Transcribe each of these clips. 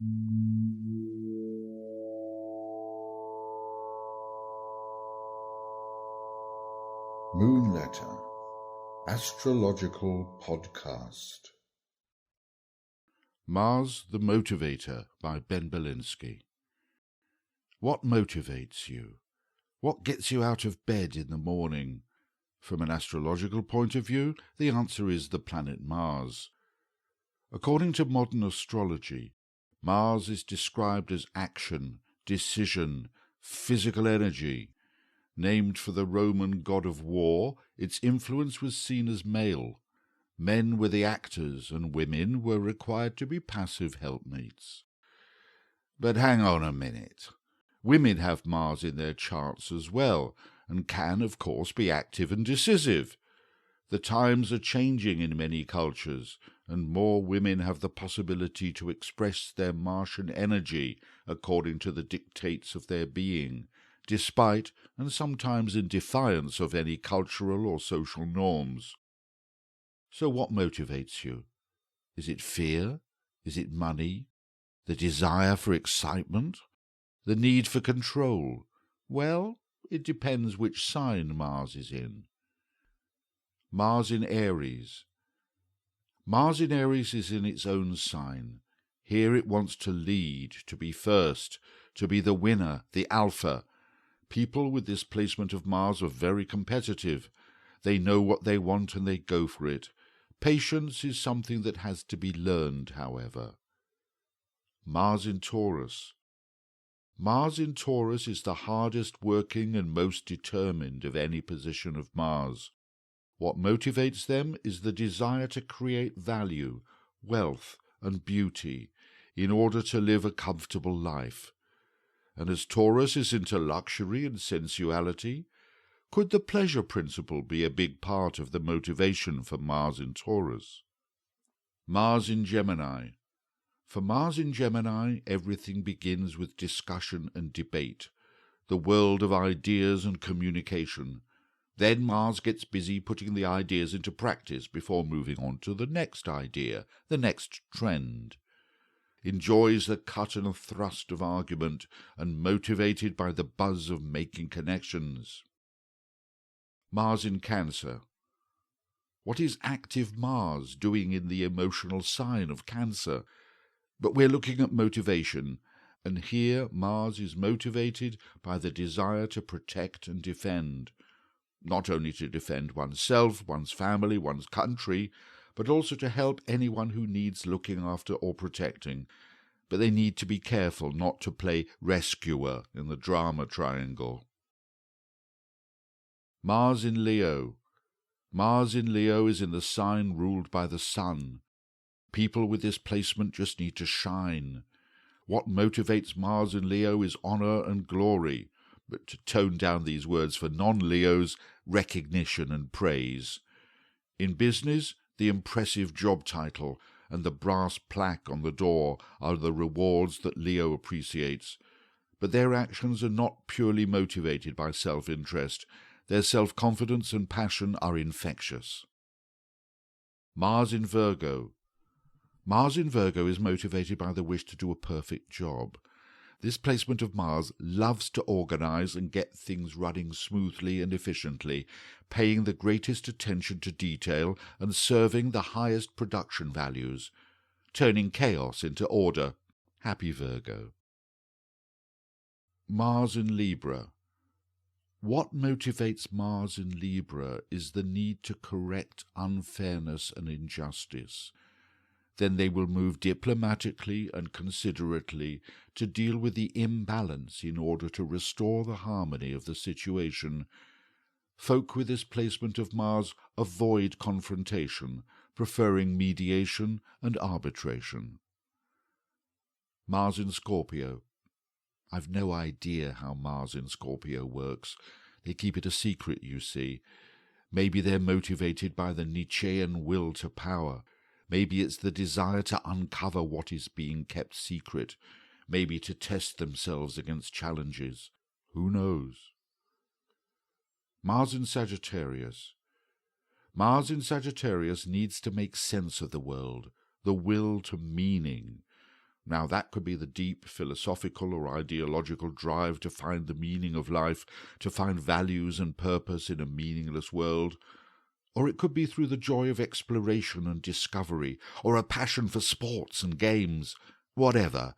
Moon Letter, Astrological Podcast. Mars the Motivator by Ben Belinsky. What motivates you? What gets you out of bed in the morning? From an astrological point of view, the answer is the planet Mars. According to modern astrology, Mars is described as action, decision, physical energy. Named for the Roman god of war, its influence was seen as male. Men were the actors, and women were required to be passive helpmates. But hang on a minute. Women have Mars in their charts as well, and can, of course, be active and decisive. The times are changing in many cultures, and more women have the possibility to express their Martian energy according to the dictates of their being, despite and sometimes in defiance of any cultural or social norms. So what motivates you? Is it fear? Is it money? The desire for excitement? The need for control? Well, it depends which sign Mars is in. Mars in Aries. Mars in Aries is in its own sign. Here it wants to lead, to be first, to be the winner, the alpha. People with this placement of Mars are very competitive. They know what they want and they go for it. Patience is something that has to be learned, however. Mars in Taurus. Mars in Taurus is the hardest working and most determined of any position of Mars. What motivates them is the desire to create value, wealth, and beauty in order to live a comfortable life. And as Taurus is into luxury and sensuality, could the pleasure principle be a big part of the motivation for Mars in Taurus? Mars in Gemini. For Mars in Gemini, everything begins with discussion and debate, the world of ideas and communication. Then Mars gets busy putting the ideas into practice before moving on to the next idea, the next trend. Enjoys the cut and thrust of argument and motivated by the buzz of making connections. Mars in Cancer. What is active Mars doing in the emotional sign of Cancer? But we're looking at motivation, and here Mars is motivated by the desire to protect and defend. Not only to defend oneself, one's family, one's country, but also to help anyone who needs looking after or protecting. But they need to be careful not to play rescuer in the drama triangle. Mars in Leo. Mars in Leo is in the sign ruled by the Sun. People with this placement just need to shine. What motivates Mars in Leo is honour and glory, but to tone down these words for non-Leos, recognition and praise. In business, the impressive job title and the brass plaque on the door are the rewards that Leo appreciates, but their actions are not purely motivated by self-interest. Their self-confidence and passion are infectious. Mars in Virgo. Mars in Virgo is motivated by the wish to do a perfect job. This placement of Mars loves to organize and get things running smoothly and efficiently, paying the greatest attention to detail and serving the highest production values, turning chaos into order. Happy Virgo. Mars in Libra. What motivates Mars in Libra is the need to correct unfairness and injustice. Then they will move diplomatically and considerately to deal with the imbalance in order to restore the harmony of the situation. Folk with this placement of Mars avoid confrontation, preferring mediation and arbitration. Mars in Scorpio. I've no idea how Mars in Scorpio works. They keep it a secret, you see. Maybe they're motivated by the Nietzschean will to power. Maybe it's the desire to uncover what is being kept secret. Maybe to test themselves against challenges. Who knows? Mars in Sagittarius. Mars in Sagittarius needs to make sense of the world, the will to meaning. Now, that could be the deep philosophical or ideological drive to find the meaning of life, to find values and purpose in a meaningless world. Or it could be through the joy of exploration and discovery, or a passion for sports and games. Whatever.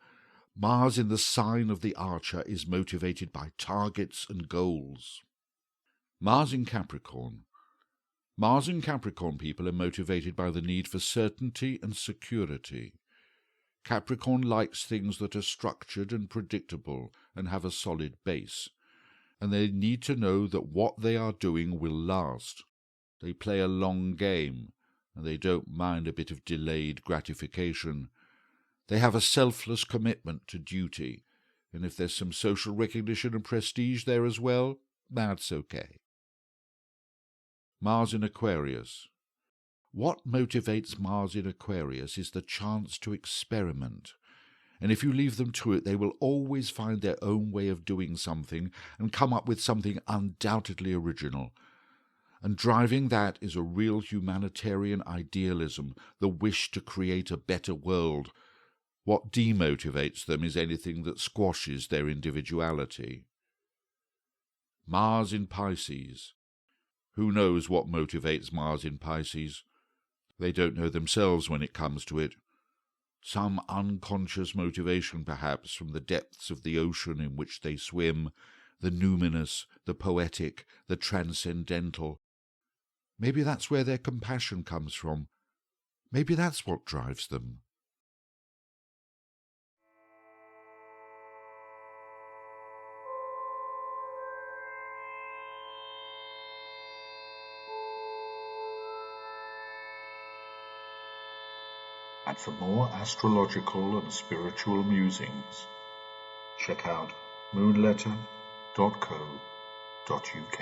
Mars in the sign of the Archer is motivated by targets and goals. Mars in Capricorn. Mars in Capricorn people are motivated by the need for certainty and security. Capricorn likes things that are structured and predictable and have a solid base, and they need to know that what they are doing will last. They play a long game, and they don't mind a bit of delayed gratification. They have a selfless commitment to duty, and if there's some social recognition and prestige there as well, that's okay. Mars in Aquarius. What motivates Mars in Aquarius is the chance to experiment, and if you leave them to it, they will always find their own way of doing something and come up with something undoubtedly original. And driving that is a real humanitarian idealism, the wish to create a better world. What demotivates them is anything that squashes their individuality. Mars in Pisces. Who knows what motivates Mars in Pisces? They don't know themselves when it comes to it. Some unconscious motivation, perhaps, from the depths of the ocean in which they swim, the numinous, the poetic, the transcendental. Maybe that's where their compassion comes from. Maybe that's what drives them. And for more astrological and spiritual musings, check out moonletter.co.uk.